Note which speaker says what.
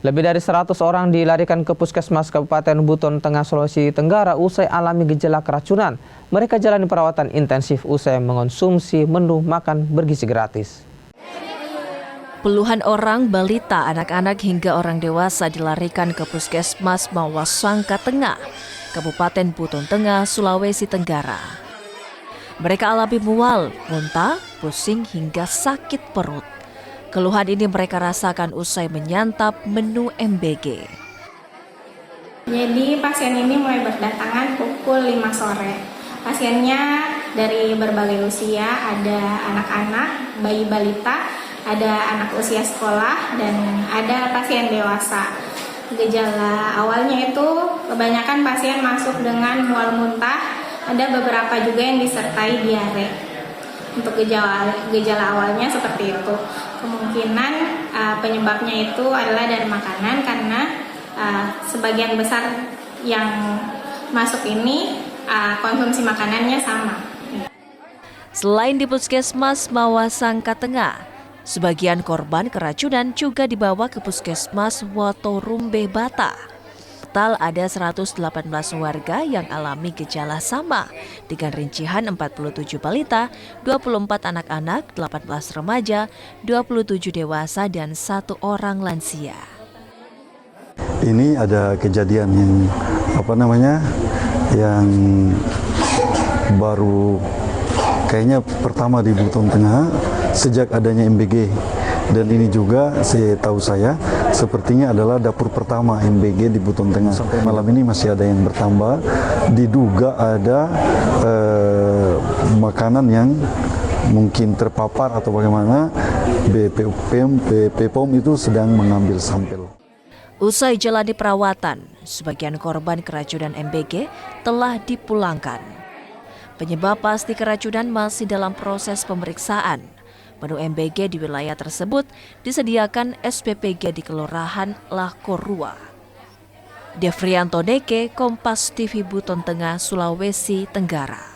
Speaker 1: Lebih dari 100 orang dilarikan ke Puskesmas Kabupaten Buton Tengah, Sulawesi Tenggara usai alami gejala keracunan. Mereka jalani perawatan intensif usai mengonsumsi menu makan bergizi gratis.
Speaker 2: Puluhan orang balita, anak-anak hingga orang dewasa dilarikan ke Puskesmas Mawasangka Tengah, Kabupaten Buton Tengah, Sulawesi Tenggara. Mereka alami mual, muntah, pusing hingga sakit perut. Keluhan ini mereka rasakan usai menyantap menu MBG.
Speaker 3: Jadi pasien ini mulai berdatangan pukul 5 sore. Pasiennya dari berbagai usia, ada anak-anak, bayi balita, ada anak usia sekolah, dan ada pasien dewasa. Gejala awalnya itu kebanyakan pasien masuk dengan mual muntah, ada beberapa juga yang disertai diare. Untuk gejala awalnya seperti itu. Kemungkinan penyebabnya itu adalah dari makanan karena sebagian besar yang masuk ini konsumsi makanannya sama.
Speaker 2: Selain di Puskesmas Mawasangka Tengah, sebagian korban keracunan juga dibawa ke Puskesmas Watorumbe Bata. Total ada 118 warga yang alami gejala sama dengan rincian 47 balita, 24 anak-anak, 18 remaja, 27 dewasa dan 1 orang lansia.
Speaker 4: Ini ada kejadian yang baru kayaknya pertama di Buton Tengah sejak adanya MBG. Dan ini juga setahu saya sepertinya adalah dapur pertama MBG di Buton Tengah. Sampai malam ini masih ada yang bertambah. Diduga ada makanan yang mungkin terpapar atau bagaimana. BPOM itu sedang mengambil sampel.
Speaker 2: Usai jalani perawatan, sebagian korban keracunan MBG telah dipulangkan. Penyebab pasti keracunan masih dalam proses pemeriksaan. Menu MBG di wilayah tersebut disediakan SPPG di Kelurahan Lakorua. Devrianto Deke, Kompas TV Buton Tengah, Sulawesi Tenggara.